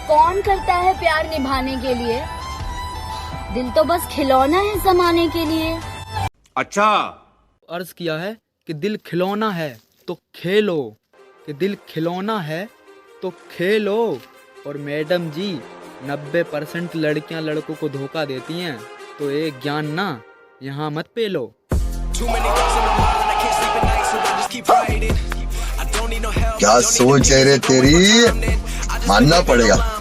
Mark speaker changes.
Speaker 1: कौन करता है प्यार निभाने के लिए? दिल तो बस खिलौना है जमाने के लिए।
Speaker 2: अच्छा,
Speaker 3: अर्ज किया है कि दिल खिलौना है तो खेलो, कि दिल खिलौना है तो खेलो। और मैडम जी 90% लड़कियां लड़कों को धोखा देती हैं, तो एक ज्ञान ना यहाँ मत पेलो।
Speaker 4: क्या सोच है रे तेरी, मानना पड़ेगा।